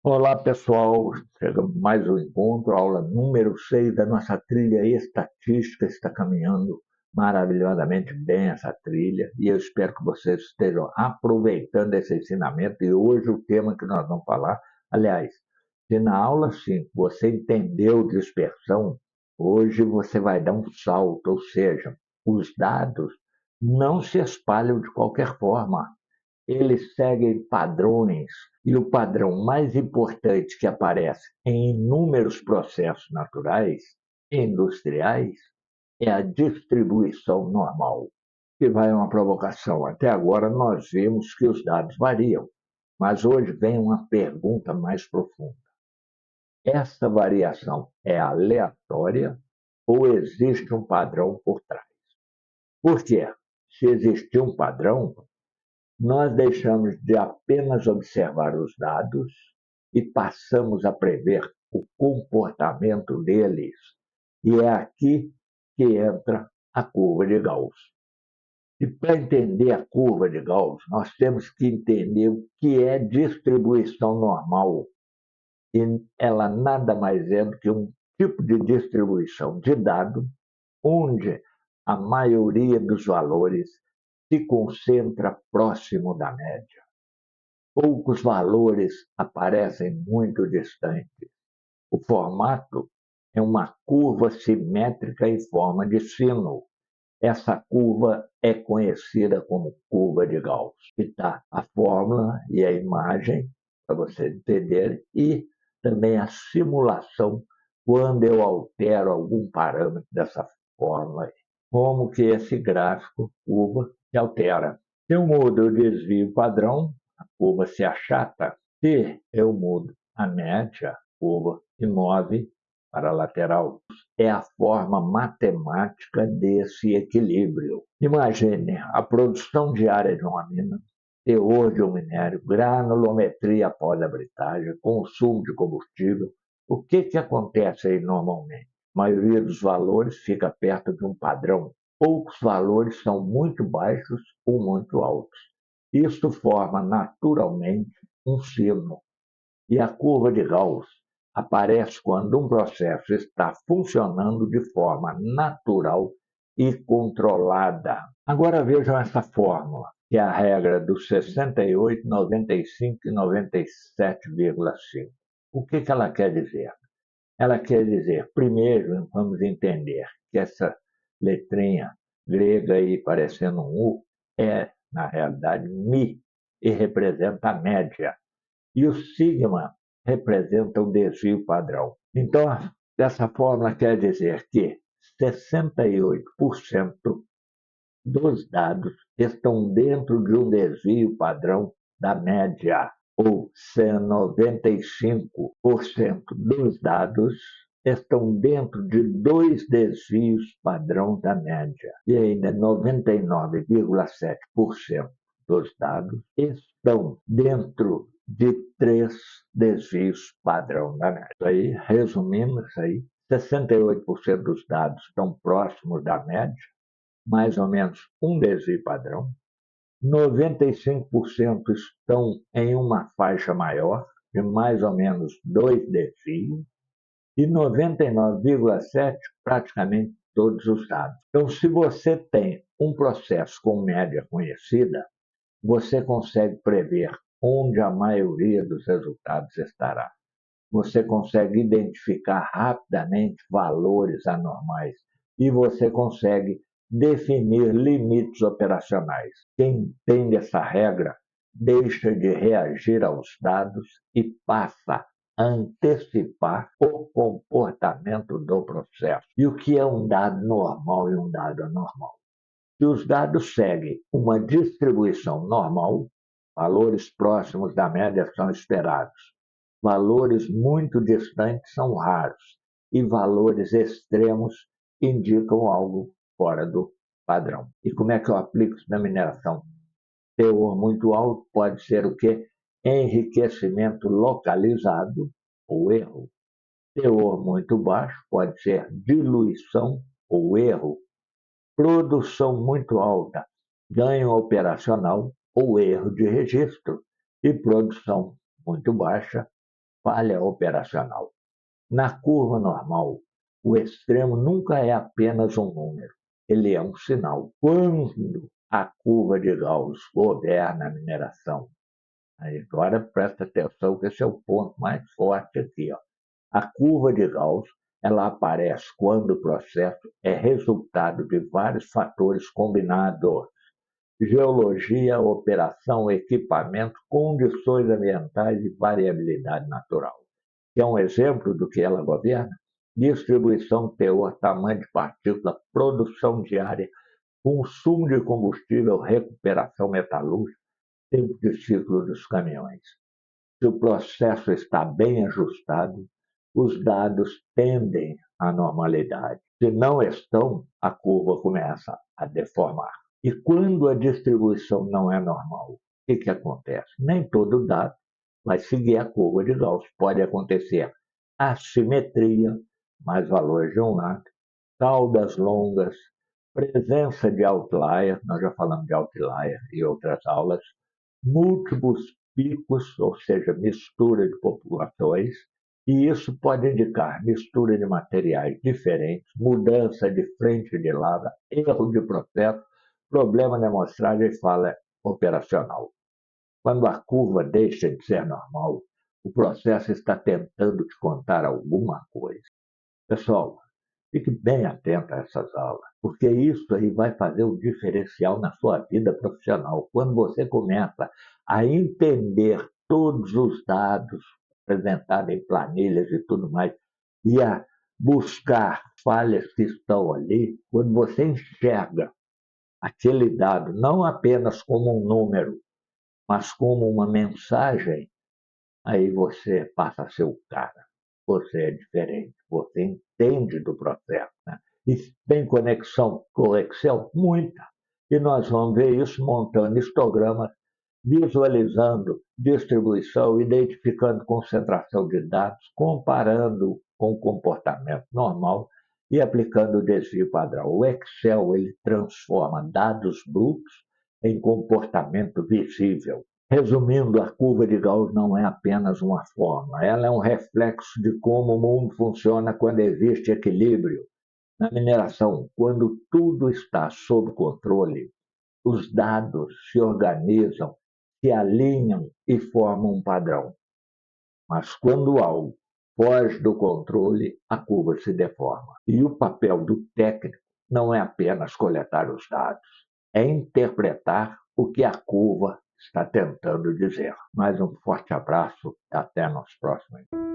Olá, pessoal. Chegamos mais um encontro, aula número 6 da nossa trilha estatística. Está caminhando maravilhosamente bem essa trilha e eu espero que vocês estejam aproveitando esse ensinamento. E hoje o tema que nós vamos falar, aliás, se na aula 5 você entendeu dispersão, hoje você vai dar um salto, ou seja, os dados não se espalham de qualquer forma, eles seguem padrões, e o padrão mais importante que aparece em inúmeros processos naturais e industriais é a distribuição normal, que vai uma provocação. Até agora nós vimos que os dados variam, mas hoje vem uma pergunta mais profunda. Essa variação é aleatória ou existe um padrão por trás? Por quê? Se existir um padrão, nós deixamos de apenas observar os dados e passamos a prever o comportamento deles. E é aqui que entra a curva de Gauss. E para entender a curva de Gauss, nós temos que entender o que é distribuição normal. E ela nada mais é do que um tipo de distribuição de dado onde a maioria dos valores se concentra próximo da média. Poucos valores aparecem muito distantes. O formato é uma curva simétrica em forma de sino. Essa curva é conhecida como curva de Gauss. E está a fórmula e a imagem, para vocês entenderem, e também a simulação quando eu altero algum parâmetro dessa fórmula. Como que esse gráfico, curva, se altera. Se eu mudo o desvio padrão, a curva se achata. Se eu mudo a média, a curva se move para a lateral. É a forma matemática desse equilíbrio. Imagine a produção diária de uma mina, teor de um minério, granulometria após a britagem, consumo de combustível. O que acontece aí normalmente? A maioria dos valores fica perto de um padrão. Poucos valores são muito baixos ou muito altos. Isso forma naturalmente um sino. E a curva de Gauss aparece quando um processo está funcionando de forma natural e controlada. Agora vejam essa fórmula, que é a regra dos 68, 95 e 97,5. O que ela quer dizer? Ela quer dizer, primeiro, vamos entender que essa letrinha grega aí parecendo um U é, na realidade, Mi, e representa a média. E o sigma representa o desvio padrão. Então, essa fórmula quer dizer que 68% dos dados estão dentro de um desvio padrão da média, ou se 95% dos dados estão dentro de dois desvios padrão da média, e ainda 99,7% dos dados estão dentro de três desvios padrão da média. Aí, resumindo isso aí, 68% dos dados estão próximos da média, mais ou menos um desvio padrão. 95% estão em uma faixa maior, de mais ou menos dois desvios, e 99,7% praticamente todos os dados. Então, se você tem um processo com média conhecida, você consegue prever onde a maioria dos resultados estará. Você consegue identificar rapidamente valores anormais e você consegue definir limites operacionais. Quem entende essa regra deixa de reagir aos dados e passa a antecipar o comportamento do processo. E o que é um dado normal e um dado anormal? Se os dados seguem uma distribuição normal, valores próximos da média são esperados. Valores muito distantes são raros e valores extremos indicam algo fora do padrão. E como é que eu aplico isso na mineração? Teor muito alto pode ser o quê? Enriquecimento localizado ou erro. Teor muito baixo pode ser diluição ou erro. Produção muito alta, ganho operacional ou erro de registro. E produção muito baixa, falha operacional. Na curva normal, o extremo nunca é apenas um número, ele é um sinal. Quando a curva de Gauss governa a mineração, aí agora presta atenção que esse é o ponto mais forte aqui. Ó. A curva de Gauss ela aparece quando o processo é resultado de vários fatores combinados: geologia, operação, equipamento, condições ambientais e variabilidade natural. Que é um exemplo do que ela governa? Distribuição, teor, tamanho de partícula, produção diária, consumo de combustível, recuperação metalúrgica, tempo de ciclo dos caminhões. Se o processo está bem ajustado, os dados tendem à normalidade. Se não estão, a curva começa a deformar. E quando a distribuição não é normal, o que acontece? Nem todo dado vai seguir a curva de Gauss. Pode acontecer assimetria, mais valores de um lado, caudas longas, presença de outlier, nós já falamos de outlier em outras aulas, múltiplos picos, ou seja, mistura de populações, e isso pode indicar mistura de materiais diferentes, mudança de frente de lava, erro de processo, problema de amostragem e falha operacional. Quando a curva deixa de ser normal, o processo está tentando te contar alguma coisa. Pessoal, fique bem atento a essas aulas, porque isso aí vai fazer o diferencial na sua vida profissional. Quando você começa a entender todos os dados apresentados em planilhas e tudo mais, e a buscar falhas que estão ali, quando você enxerga aquele dado não apenas como um número, mas como uma mensagem, aí você passa a ser o cara. Você é diferente, você entende do processo. Né? E tem conexão com o Excel? Muita. E nós vamos ver isso montando histogramas, visualizando distribuição, identificando concentração de dados, comparando com o comportamento normal e aplicando o desvio padrão. O Excel ele transforma dados brutos em comportamento visível. Resumindo, a curva de Gauss não é apenas uma forma, ela é um reflexo de como o mundo funciona quando existe equilíbrio. Na mineração, quando tudo está sob controle, os dados se organizam, se alinham e formam um padrão. Mas quando algo foge do controle, a curva se deforma. E o papel do técnico não é apenas coletar os dados, é interpretar o que a curva está tentando dizer. Mais um forte abraço e até nos próximos.